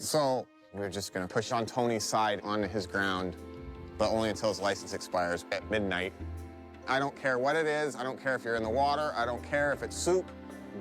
So we're just going to push on Tony's side onto his ground, but only until his license expires at midnight. I don't care what it is. I don't care if you're in the water. I don't care if it's soup.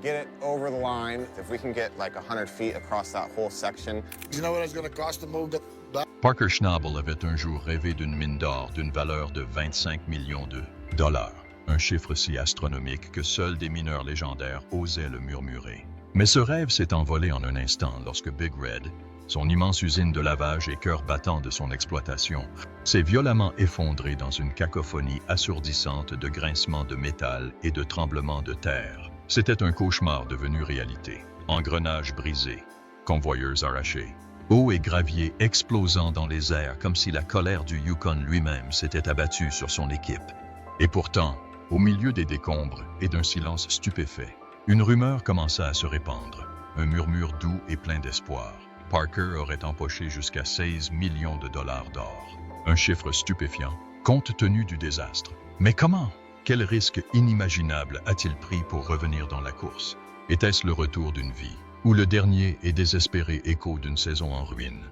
Get it over the line. If we can get like 100 feet across that whole section. You know what it's going to cost to move that? Parker Schnabel avait un jour rêvé d'une mine d'or d'une valeur de 25 millions de dollars. Un chiffre si astronomique que seuls des mineurs légendaires osaient le murmurer. Mais ce rêve s'est envolé en un instant lorsque Big Red, son immense usine de lavage et cœur battant de son exploitation, s'est violemment effondré dans une cacophonie assourdissante de grincements de métal et de tremblements de terre. C'était un cauchemar devenu réalité. Engrenages brisés, convoyeurs arrachés, eau et gravier explosant dans les airs comme si la colère du Yukon lui-même s'était abattue sur son équipe. Et pourtant, au milieu des décombres et d'un silence stupéfait, une rumeur commença à se répandre, un murmure doux et plein d'espoir. Parker aurait empoché jusqu'à 16 millions de dollars d'or. Un chiffre stupéfiant, compte tenu du désastre. Mais comment? Quel risque inimaginable a-t-il pris pour revenir dans la course? Était-ce le retour d'une vie, ou le dernier et désespéré écho d'une saison en ruine?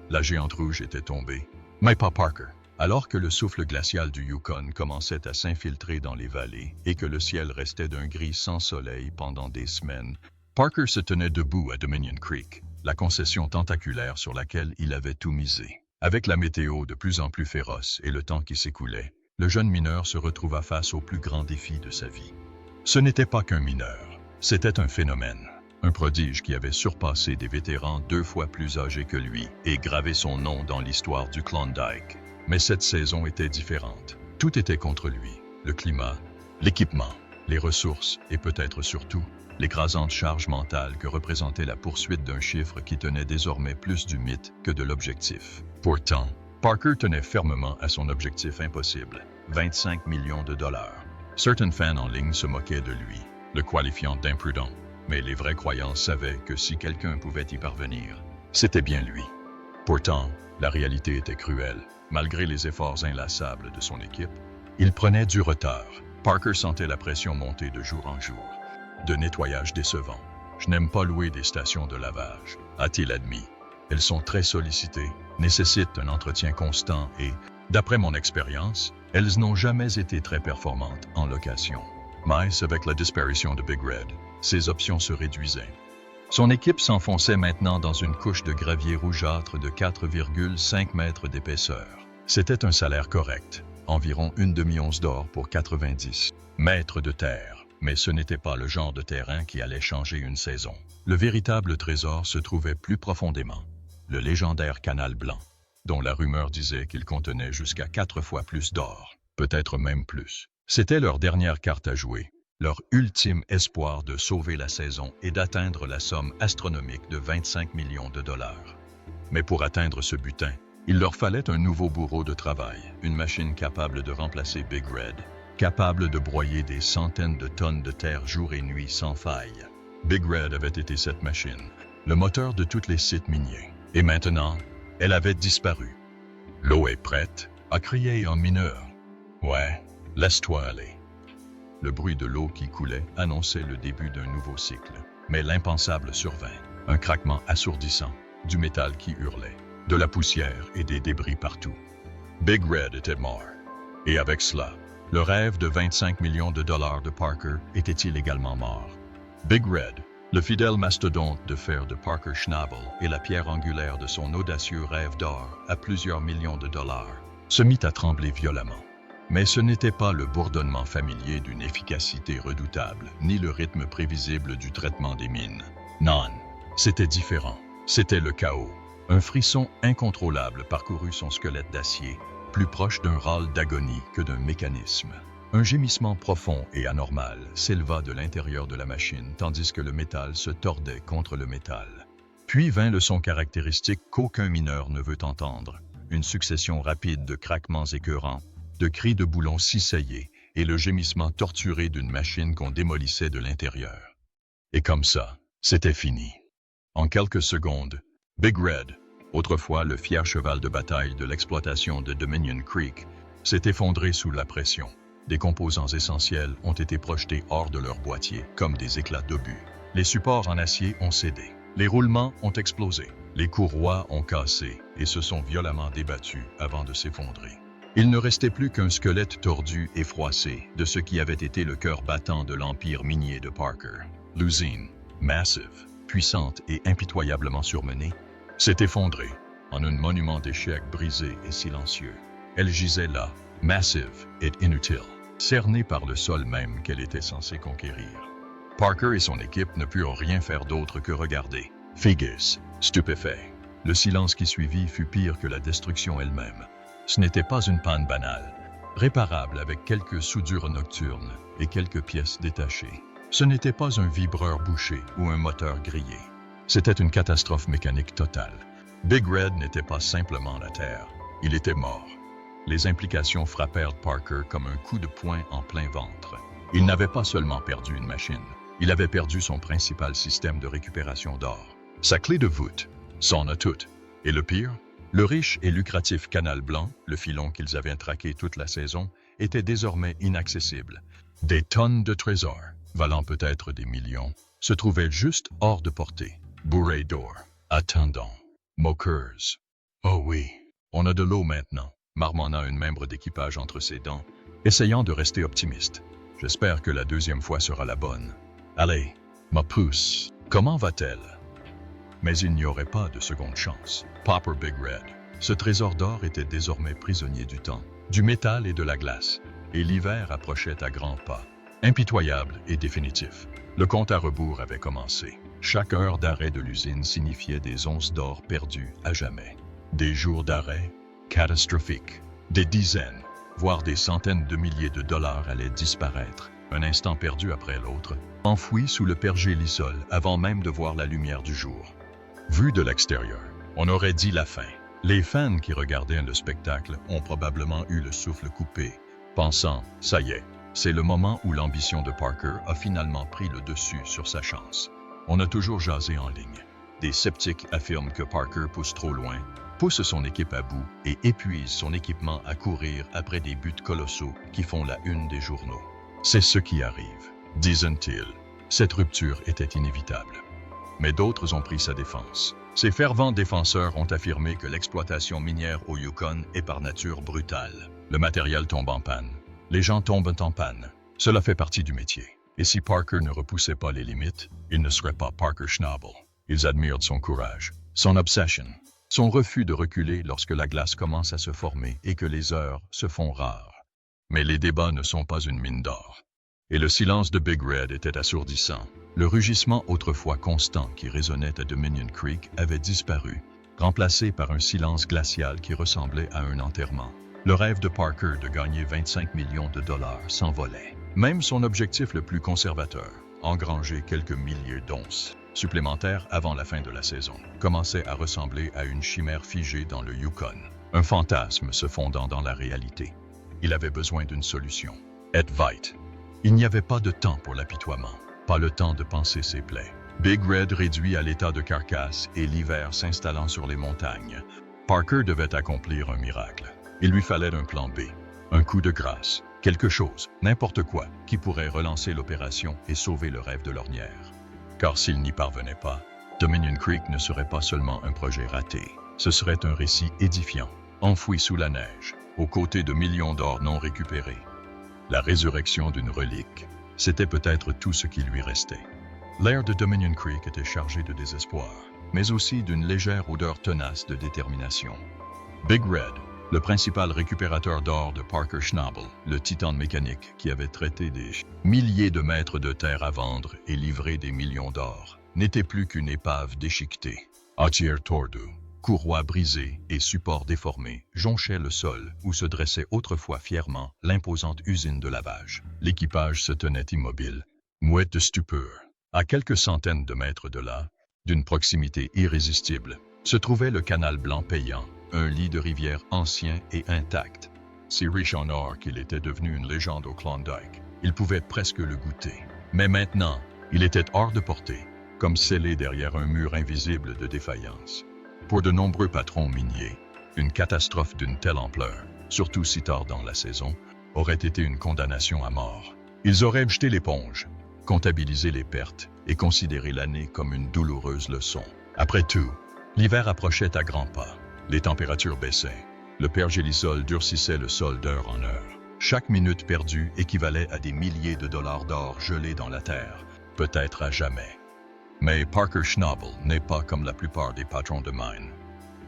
La géante rouge était tombée, mais pas Parker. Alors que le souffle glacial du Yukon commençait à s'infiltrer dans les vallées et que le ciel restait d'un gris sans soleil pendant des semaines, Parker se tenait debout à Dominion Creek, la concession tentaculaire sur laquelle il avait tout misé. Avec la météo de plus en plus féroce et le temps qui s'écoulait, le jeune mineur se retrouva face au plus grand défi de sa vie. Ce n'était pas qu'un mineur, c'était un phénomène, un prodige qui avait surpassé des vétérans 2 fois plus âgés que lui et gravé son nom dans l'histoire du Klondike. Mais cette saison était différente. Tout était contre lui, le climat, l'équipement, les ressources et peut-être surtout l'écrasante charge mentale que représentait la poursuite d'un chiffre qui tenait désormais plus du mythe que de l'objectif. Pourtant, Parker tenait fermement à son objectif impossible, 25 millions de dollars. Certains fans en ligne se moquaient de lui, le qualifiant d'imprudent, mais les vrais croyants savaient que si quelqu'un pouvait y parvenir, c'était bien lui. Pourtant, la réalité était cruelle. Malgré les efforts inlassables de son équipe, il prenait du retard. Parker sentait la pression monter de jour en jour. De nettoyage décevant. Je n'aime pas louer des stations de lavage, a-t-il admis. Elles sont très sollicitées, nécessitent un entretien constant et, d'après mon expérience, elles n'ont jamais été très performantes en location. Mais avec la disparition de Big Red, ces options se réduisaient. Son équipe s'enfonçait maintenant dans une couche de gravier rougeâtre de 4,5 mètres d'épaisseur. C'était un salaire correct, environ une demi-once d'or pour 90 mètres de terre. Mais ce n'était pas le genre de terrain qui allait changer une saison. Le véritable trésor se trouvait plus profondément. Le légendaire canal blanc, dont la rumeur disait qu'il contenait jusqu'à 4 fois plus d'or, peut-être même plus. C'était leur dernière carte à jouer. Leur ultime espoir de sauver la saison et d'atteindre la somme astronomique de 25 millions de dollars. Mais pour atteindre ce butin, il leur fallait un nouveau bourreau de travail, une machine capable de remplacer Big Red, capable de broyer des centaines de tonnes de terre jour et nuit sans faille. Big Red avait été cette machine, le moteur de tous les sites miniers. Et maintenant, elle avait disparu. L'eau est prête, a crié un mineur. Ouais, laisse-toi aller. Le bruit de l'eau qui coulait annonçait le début d'un nouveau cycle. Mais l'impensable survint. Un craquement assourdissant, du métal qui hurlait, de la poussière et des débris partout. Big Red était mort. Et avec cela, le rêve de 25 millions de dollars de Parker était-il également mort? Big Red, le fidèle mastodonte de fer de Parker Schnabel et la pierre angulaire de son audacieux rêve d'or à plusieurs millions de dollars, se mit à trembler violemment. Mais ce n'était pas le bourdonnement familier d'une efficacité redoutable, ni le rythme prévisible du traitement des mines. Non, c'était différent. C'était le chaos. Un frisson incontrôlable parcourut son squelette d'acier, plus proche d'un râle d'agonie que d'un mécanisme. Un gémissement profond et anormal s'éleva de l'intérieur de la machine, tandis que le métal se tordait contre le métal. Puis vint le son caractéristique qu'aucun mineur ne veut entendre, une succession rapide de craquements écœurants, de cris de boulons cisaillés et le gémissement torturé d'une machine qu'on démolissait de l'intérieur. Et comme ça, c'était fini. En quelques secondes, Big Red, autrefois le fier cheval de bataille de l'exploitation de Dominion Creek, s'est effondré sous la pression. Des composants essentiels ont été projetés hors de leur boîtier, comme des éclats d'obus. Les supports en acier ont cédé. Les roulements ont explosé. Les courroies ont cassé et se sont violemment débattues avant de s'effondrer. Il ne restait plus qu'un squelette tordu et froissé de ce qui avait été le cœur battant de l'empire minier de Parker. L'usine, massive, puissante et impitoyablement surmenée, s'est effondrée en un monument d'échecs brisé et silencieux. Elle gisait là, massive et inutile, cernée par le sol même qu'elle était censée conquérir. Parker et son équipe ne purent rien faire d'autre que regarder, figus, stupéfaits. Le silence qui suivit fut pire que la destruction elle-même. Ce n'était pas une panne banale, réparable avec quelques soudures nocturnes et quelques pièces détachées. Ce n'était pas un vibreur bouché ou un moteur grillé. C'était une catastrophe mécanique totale. Big Red n'était pas simplement la Terre, il était mort. Les implications frappèrent Parker comme un coup de poing en plein ventre. Il n'avait pas seulement perdu une machine, il avait perdu son principal système de récupération d'or. Sa clé de voûte, son atout. Et le pire, le riche et lucratif Canal Blanc, le filon qu'ils avaient traqué toute la saison, était désormais inaccessible. Des tonnes de trésors, valant peut-être des millions, se trouvaient juste hors de portée, bourrés d'or, attendant, moqueurs. Oh oui, on a de l'eau maintenant, marmonna un membre d'équipage entre ses dents, essayant de rester optimiste. J'espère que la deuxième fois sera la bonne. Allez, ma pousse, comment va-t-elle? Mais il n'y aurait pas de seconde chance. Popper Big Red. Ce trésor d'or était désormais prisonnier du temps, du métal et de la glace, et l'hiver approchait à grands pas. Impitoyable et définitif. Le compte à rebours avait commencé. Chaque heure d'arrêt de l'usine signifiait des onces d'or perdues à jamais. Des jours d'arrêt catastrophiques. Des dizaines, voire des centaines de milliers de dollars allaient disparaître, un instant perdu après l'autre, enfouis sous le pergélisol avant même de voir la lumière du jour. Vu de l'extérieur, on aurait dit la fin. Les fans qui regardaient le spectacle ont probablement eu le souffle coupé, pensant « ça y est, c'est le moment où l'ambition de Parker a finalement pris le dessus sur sa chance ». On a toujours jasé en ligne. Des sceptiques affirment que Parker pousse trop loin, pousse son équipe à bout et épuise son équipement à courir après des buts colossaux qui font la une des journaux. C'est ce qui arrive, disent-ils. Cette rupture était inévitable. Mais d'autres ont pris sa défense. Ces fervents défenseurs ont affirmé que l'exploitation minière au Yukon est par nature brutale. Le matériel tombe en panne. Les gens tombent en panne. Cela fait partie du métier. Et si Parker ne repoussait pas les limites, il ne serait pas Parker Schnabel. Ils admirent son courage, son obsession, son refus de reculer lorsque la glace commence à se former et que les heures se font rares. Mais les débats ne sont pas une mine d'or. Et le silence de Big Red était assourdissant. Le rugissement autrefois constant qui résonnait à Dominion Creek avait disparu, remplacé par un silence glacial qui ressemblait à un enterrement. Le rêve de Parker de gagner 25 millions de dollars s'envolait. Même son objectif le plus conservateur, engranger quelques milliers d'onces supplémentaires avant la fin de la saison, commençait à ressembler à une chimère figée dans le Yukon, un fantasme se fondant dans la réalité. Il avait besoin d'une solution. Et vite. Il n'y avait pas de temps pour l'apitoiement, pas le temps de panser ses plaies. Big Red réduit à l'état de carcasse et l'hiver s'installant sur les montagnes. Parker devait accomplir un miracle. Il lui fallait un plan B, un coup de grâce, quelque chose, n'importe quoi, qui pourrait relancer l'opération et sauver le rêve de l'ornière. Car s'il n'y parvenait pas, Dominion Creek ne serait pas seulement un projet raté, ce serait un récit édifiant, enfoui sous la neige, aux côtés de millions d'or non récupérés. La résurrection d'une relique, c'était peut-être tout ce qui lui restait. L'air de Dominion Creek était chargé de désespoir, mais aussi d'une légère odeur tenace de détermination. Big Red, le principal récupérateur d'or de Parker Schnabel, le titan mécanique qui avait traité des milliers de mètres de terre à vendre et livré des millions d'or, n'était plus qu'une épave déchiquetée. Atière tordue, courroies brisées et supports déformés jonchaient le sol où se dressait autrefois fièrement l'imposante usine de lavage. L'équipage se tenait immobile, mouette de stupeur. À quelques centaines de mètres de là, d'une proximité irrésistible, se trouvait le canal blanc payant, un lit de rivière ancien et intact. Si riche en or qu'il était devenu une légende au Klondike, il pouvait presque le goûter. Mais maintenant, il était hors de portée, comme scellé derrière un mur invisible de défaillance. Pour de nombreux patrons miniers, une catastrophe d'une telle ampleur, surtout si tard dans la saison, aurait été une condamnation à mort. Ils auraient jeté l'éponge, comptabilisé les pertes et considéré l'année comme une douloureuse leçon. Après tout, L'hiver approchait à grands pas. Les températures baissaient. Le pergélisol durcissait le sol d'heure en heure. Chaque minute perdue équivalait à des milliers de dollars d'or gelés dans la terre, peut-être à jamais. Mais Parker Schnabel n'est pas comme la plupart des patrons de mine.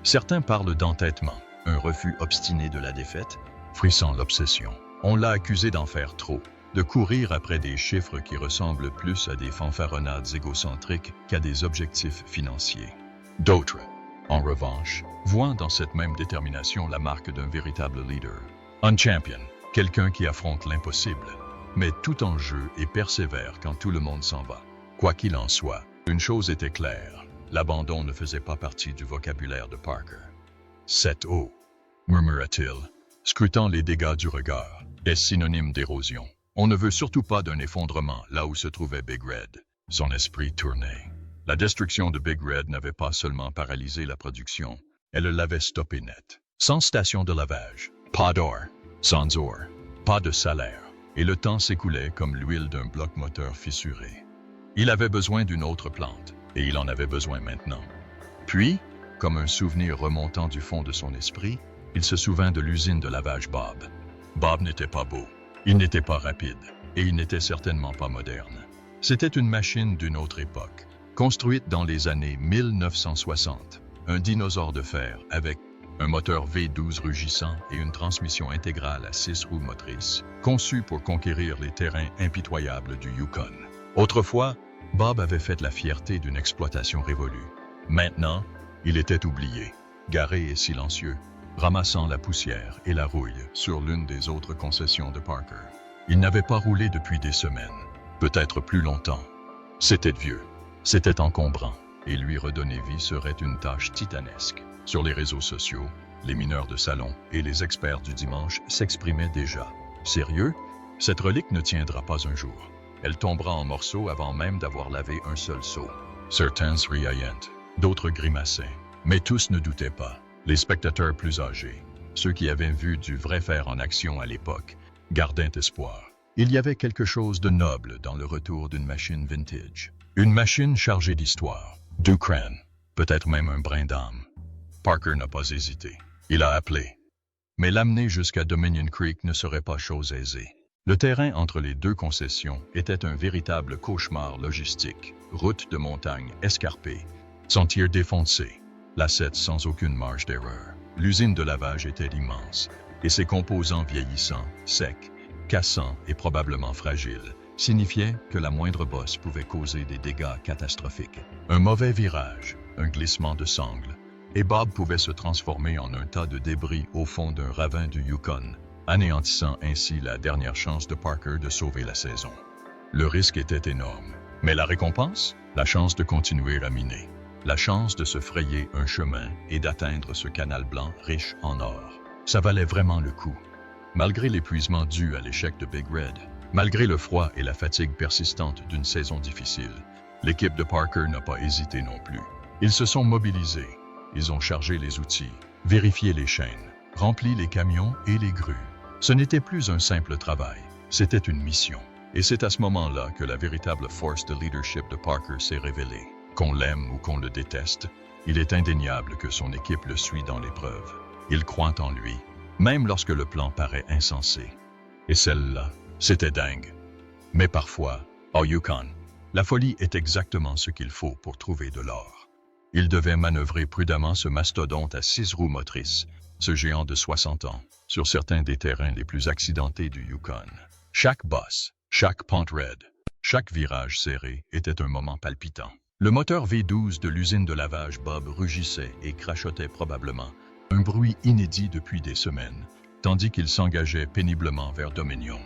Certains parlent d'entêtement, un refus obstiné de la défaite, frisant l'obsession. On l'a accusé d'en faire trop, de courir après des chiffres qui ressemblent plus à des fanfaronnades égocentriques qu'à des objectifs financiers. D'autres, en revanche, voient dans cette même détermination la marque d'un véritable leader. Un champion, quelqu'un qui affronte l'impossible, met tout en jeu et persévère quand tout le monde s'en va. Quoi qu'il en soit, une chose était claire, l'abandon ne faisait pas partie du vocabulaire de Parker. « Cette eau », murmura-t-il, scrutant les dégâts du regard, est synonyme d'érosion. On ne veut surtout pas d'un effondrement là où se trouvait Big Red. Son esprit tournait. La destruction de Big Red n'avait pas seulement paralysé la production, elle l'avait stoppé net. Sans station de lavage, pas d'or, sans or, pas de salaire, et le temps s'écoulait comme l'huile d'un bloc moteur fissuré. Il avait besoin d'une autre plante, et il en avait besoin maintenant. Puis, comme un souvenir remontant du fond de son esprit, il se souvint de l'usine de lavage Bob. Bob n'était pas beau, il n'était pas rapide, et il n'était certainement pas moderne. C'était une machine d'une autre époque, construite dans les années 1960, un dinosaure de fer avec un moteur V12 rugissant et une transmission intégrale à 6 roues motrices, conçue pour conquérir les terrains impitoyables du Yukon. Autrefois, Bob avait fait la fierté d'une exploitation révolue. Maintenant, il était oublié, garé et silencieux, ramassant la poussière et la rouille sur l'une des autres concessions de Parker. Il n'avait pas roulé depuis des semaines, peut-être plus longtemps. C'était vieux. C'était encombrant, et lui redonner vie serait une tâche titanesque. Sur les réseaux sociaux, les mineurs de salon et les experts du dimanche s'exprimaient déjà. Sérieux? Cette relique ne tiendra pas un jour. Elle tombera en morceaux avant même d'avoir lavé un seul seau. Certains riaient, d'autres grimaçaient, mais tous ne doutaient pas. Les spectateurs plus âgés, ceux qui avaient vu du vrai fer en action à l'époque, gardaient espoir. Il y avait quelque chose de noble dans le retour d'une machine vintage. Une machine chargée d'histoire, du crâne, peut-être même un brin d'âme. Parker n'a pas hésité. Il a appelé. Mais l'amener jusqu'à Dominion Creek ne serait pas chose aisée. Le terrain entre les deux concessions était un véritable cauchemar logistique. Route de montagne escarpée, sentiers défoncés, lacets sans aucune marge d'erreur. L'usine de lavage était immense, et ses composants vieillissants, secs, cassants et probablement fragiles, signifiait que la moindre bosse pouvait causer des dégâts catastrophiques. Un mauvais virage, un glissement de sangle, et Bob pouvait se transformer en un tas de débris au fond d'un ravin du Yukon, anéantissant ainsi la dernière chance de Parker de sauver la saison. Le risque était énorme, mais la récompense? La chance de continuer à miner, la chance de se frayer un chemin et d'atteindre ce canal blanc riche en or. Ça valait vraiment le coup. Malgré l'épuisement dû à l'échec de Big Red, malgré le froid et la fatigue persistante d'une saison difficile, l'équipe de Parker n'a pas hésité non plus. Ils se sont mobilisés, ils ont chargé les outils, vérifié les chaînes, rempli les camions et les grues. Ce n'était plus un simple travail, c'était une mission. Et c'est à ce moment-là que la véritable force de leadership de Parker s'est révélée. Qu'on l'aime ou qu'on le déteste, il est indéniable que son équipe le suit dans l'épreuve. Il croit en lui, même lorsque le plan paraît insensé. Et celle-là, c'était dingue. Mais parfois, au Yukon, la folie est exactement ce qu'il faut pour trouver de l'or. Il devait manœuvrer prudemment ce mastodonte à 6 roues motrices, ce géant de 60 ans, sur certains des terrains les plus accidentés du Yukon. Chaque bosse, chaque pente raide, chaque virage serré était un moment palpitant. Le moteur V12 de l'usine de lavage Bob rugissait et crachotait probablement, un bruit inédit depuis des semaines, tandis qu'il s'engageait péniblement vers Dominion.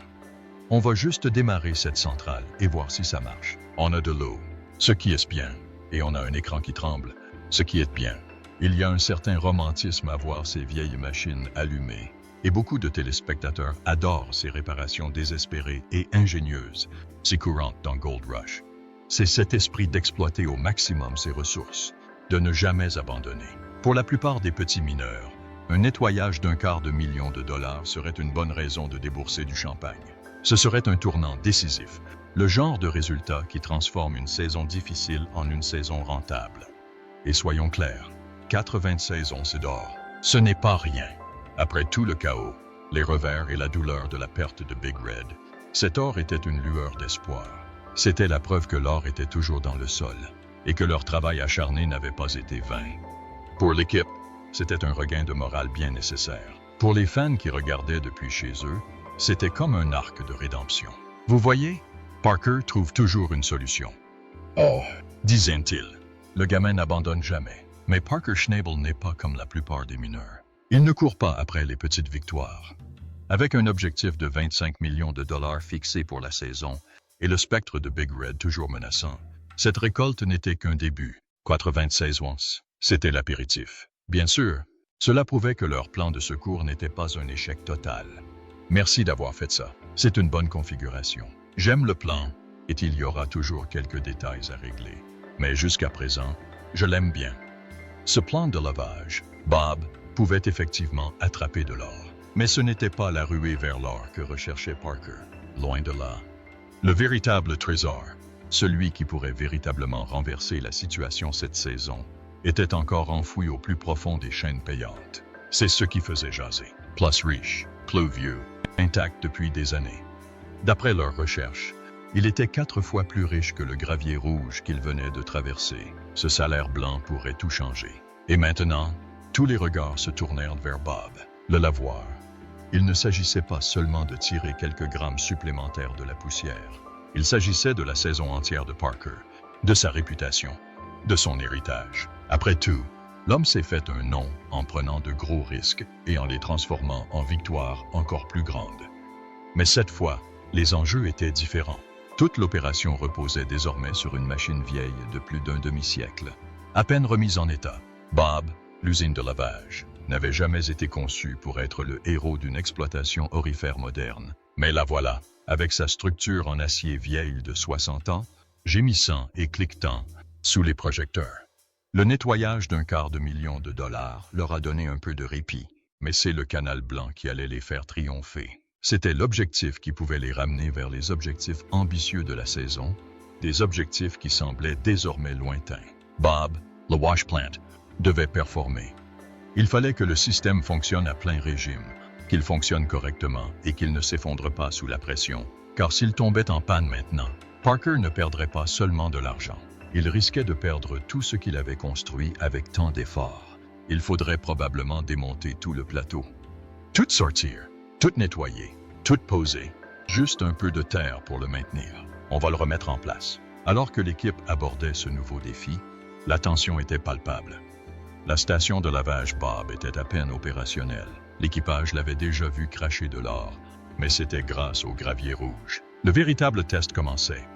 On va juste démarrer cette centrale et voir si ça marche. On a de l'eau, ce qui est bien, et on a un écran qui tremble, ce qui est bien. Il y a un certain romantisme à voir ces vieilles machines allumées, et beaucoup de téléspectateurs adorent ces réparations désespérées et ingénieuses, si courantes dans Gold Rush. C'est cet esprit d'exploiter au maximum ses ressources, de ne jamais abandonner. Pour la plupart des petits mineurs, un nettoyage $250 000 serait une bonne raison de débourser du champagne. Ce serait un tournant décisif, le genre de résultat qui transforme une saison difficile en une saison rentable. Et soyons clairs, 96 onces d'or. Ce n'est pas rien. Après tout le chaos, les revers et la douleur de la perte de Big Red, cet or était une lueur d'espoir. C'était la preuve que l'or était toujours dans le sol et que leur travail acharné n'avait pas été vain. Pour l'équipe, c'était un regain de morale bien nécessaire. Pour les fans qui regardaient depuis chez eux, c'était comme un arc de rédemption. Vous voyez, Parker trouve toujours une solution. Oh, disait-il, le gamin n'abandonne jamais. Mais Parker Schnabel n'est pas comme la plupart des mineurs. Il ne court pas après les petites victoires. Avec un objectif de 25 millions de dollars fixé pour la saison et le spectre de Big Red toujours menaçant, cette récolte n'était qu'un début. 96 onces, c'était l'apéritif. Bien sûr, cela prouvait que leur plan de secours n'était pas un échec total. Merci d'avoir fait ça. C'est une bonne configuration. J'aime le plan, et il y aura toujours quelques détails à régler. Mais jusqu'à présent, je l'aime bien. Ce plan de lavage, Bob, pouvait effectivement attraper de l'or. Mais ce n'était pas la ruée vers l'or que recherchait Parker. Loin de là. Le véritable trésor, celui qui pourrait véritablement renverser la situation cette saison, était encore enfoui au plus profond des chaînes payantes. C'est ce qui faisait jaser. Plus riche, plus vieux, intact depuis des années. D'après leurs recherches, il était 4 fois plus riche que le gravier rouge qu'il venait de traverser. Ce salaire blanc pourrait tout changer. Et maintenant, tous les regards se tournèrent vers Bob, le lavoir. Il ne s'agissait pas seulement de tirer quelques grammes supplémentaires de la poussière. Il s'agissait de la saison entière de Parker, de sa réputation, de son héritage. Après tout, l'homme s'est fait un nom en prenant de gros risques et en les transformant en victoires encore plus grandes. Mais cette fois, les enjeux étaient différents. Toute l'opération reposait désormais sur une machine vieille de plus d'un demi-siècle. À peine remise en état, Bob, l'usine de lavage, n'avait jamais été conçue pour être le héros d'une exploitation aurifère moderne. Mais la voilà, avec sa structure en acier vieille de 60 ans, gémissant et cliquetant sous les projecteurs. Le nettoyage d'250 000 $ leur a donné un peu de répit, mais c'est le canal blanc qui allait les faire triompher. C'était l'objectif qui pouvait les ramener vers les objectifs ambitieux de la saison, des objectifs qui semblaient désormais lointains. Bob, le wash plant, devait performer. Il fallait que le système fonctionne à plein régime, qu'il fonctionne correctement et qu'il ne s'effondre pas sous la pression, car s'il tombait en panne maintenant, Parker ne perdrait pas seulement de l'argent. Il risquait de perdre tout ce qu'il avait construit avec tant d'efforts. Il faudrait probablement démonter tout le plateau. Tout sortir, tout nettoyer, tout poser. Juste un peu de terre pour le maintenir. On va le remettre en place. Alors que l'équipe abordait ce nouveau défi, la tension était palpable. La station de lavage Bob était à peine opérationnelle. L'équipage l'avait déjà vu cracher de l'or, mais c'était grâce au gravier rouge. Le véritable test commençait.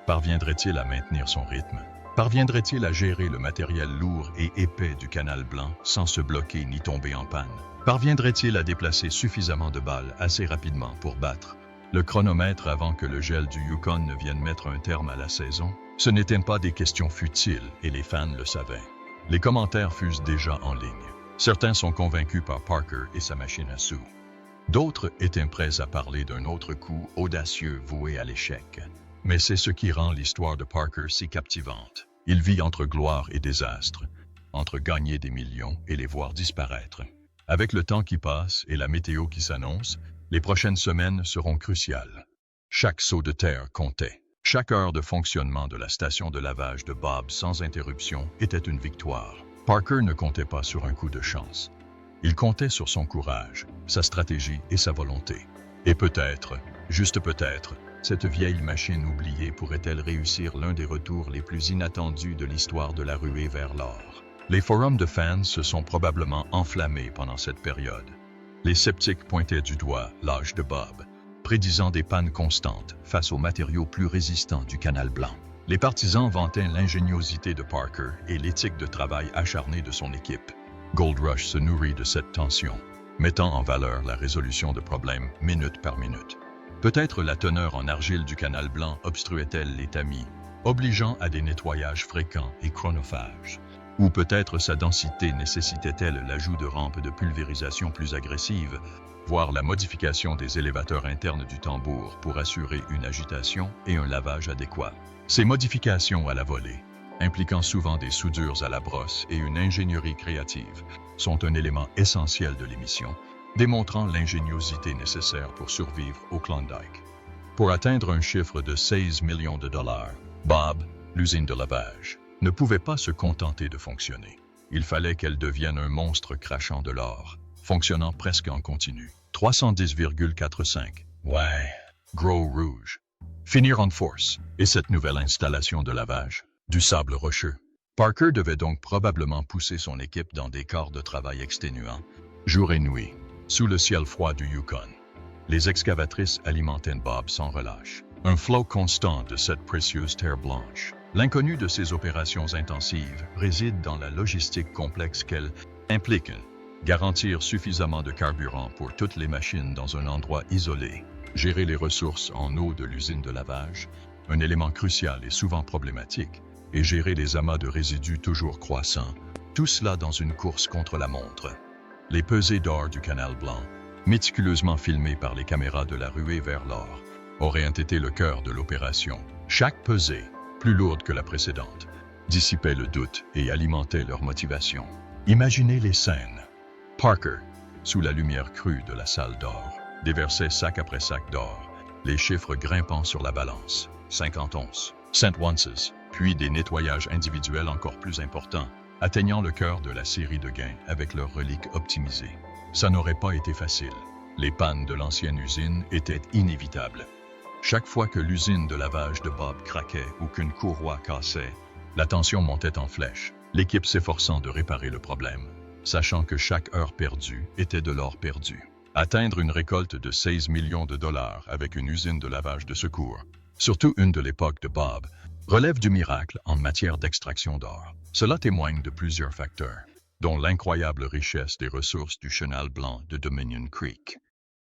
Parviendrait-il à maintenir son rythme? Parviendrait-il à gérer le matériel lourd et épais du canal blanc sans se bloquer ni tomber en panne? Parviendrait-il à déplacer suffisamment de balles assez rapidement pour battre le chronomètre avant que le gel du Yukon ne vienne mettre un terme à la saison? Ce n'étaient pas des questions futiles et les fans le savaient. Les commentaires fusent déjà en ligne. Certains sont convaincus par Parker et sa machine à sous. D'autres étaient prêts à parler d'un autre coup audacieux voué à l'échec. Mais c'est ce qui rend l'histoire de Parker si captivante. Il vit entre gloire et désastre, entre gagner des millions et les voir disparaître. Avec le temps qui passe et la météo qui s'annonce, les prochaines semaines seront cruciales. Chaque saut de terre comptait. Chaque heure de fonctionnement de la station de lavage de Bob sans interruption était une victoire. Parker ne comptait pas sur un coup de chance. Il comptait sur son courage, sa stratégie et sa volonté. Et peut-être, juste peut-être, cette vieille machine oubliée pourrait-elle réussir l'un des retours les plus inattendus de l'histoire de la ruée vers l'or. Les forums de fans se sont probablement enflammés pendant cette période. Les sceptiques pointaient du doigt l'âge de Bob, prédisant des pannes constantes face aux matériaux plus résistants du canal blanc. Les partisans vantaient l'ingéniosité de Parker et l'éthique de travail acharnée de son équipe. Gold Rush se nourrit de cette tension, mettant en valeur la résolution de problèmes minute par minute. Peut-être la teneur en argile du canal blanc obstruait-elle les tamis, obligeant à des nettoyages fréquents et chronophages. Ou peut-être sa densité nécessitait-elle l'ajout de rampes de pulvérisation plus agressives, voire la modification des élévateurs internes du tambour pour assurer une agitation et un lavage adéquats. Ces modifications à la volée, impliquant souvent des soudures à la brosse et une ingénierie créative, sont un élément essentiel de l'émission, démontrant l'ingéniosité nécessaire pour survivre au Klondike. Pour atteindre un chiffre de 16 millions de dollars, Bob, l'usine de lavage, ne pouvait pas se contenter de fonctionner. Il fallait qu'elle devienne un monstre crachant de l'or, fonctionnant presque en continu. 310,45. Ouais. Gros rouge. Finir en force. Et cette nouvelle installation de lavage? Du sable rocheux. Parker devait donc probablement pousser son équipe dans des quarts de travail exténuants, jour et nuit, sous le ciel froid du Yukon. Les excavatrices alimentaient Bob sans relâche. Un flot constant de cette précieuse terre blanche. L'inconnu de ces opérations intensives réside dans la logistique complexe qu'elles impliquent. Garantir suffisamment de carburant pour toutes les machines dans un endroit isolé. Gérer les ressources en eau de l'usine de lavage, un élément crucial et souvent problématique, et gérer les amas de résidus toujours croissants, tout cela dans une course contre la montre. Les pesées d'or du Canal Blanc, méticuleusement filmées par les caméras de la ruée vers l'or, auraient été le cœur de l'opération. Chaque pesée, plus lourde que la précédente, dissipait le doute et alimentait leur motivation. Imaginez les scènes. Parker, sous la lumière crue de la salle d'or, déversait sac après sac d'or, les chiffres grimpant sur la balance, 50 onces, 100 ounces, puis des nettoyages individuels encore plus importants, atteignant le cœur de la série de gains avec leurs reliques optimisées. Ça n'aurait pas été facile. Les pannes de l'ancienne usine étaient inévitables. Chaque fois que l'usine de lavage de Bob craquait ou qu'une courroie cassait, la tension montait en flèche, l'équipe s'efforçant de réparer le problème, sachant que chaque heure perdue était de l'or perdu. Atteindre une récolte de 16 millions de dollars avec une usine de lavage de secours, surtout une de l'époque de Bob, relève du miracle en matière d'extraction d'or. Cela témoigne de plusieurs facteurs, dont l'incroyable richesse des ressources du chenal blanc de Dominion Creek,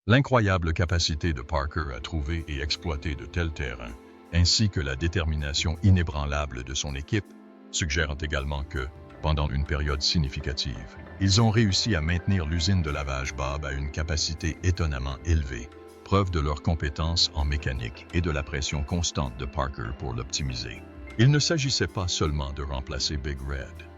l'incroyable capacité de Parker à trouver et exploiter de tels terrains, ainsi que la détermination inébranlable de son équipe, suggèrent également que, pendant une période significative, ils ont réussi à maintenir l'usine de lavage Bob à une capacité étonnamment élevée, preuve de leur compétence en mécanique et de la pression constante de Parker pour l'optimiser. Il ne s'agissait pas seulement de remplacer Big Red.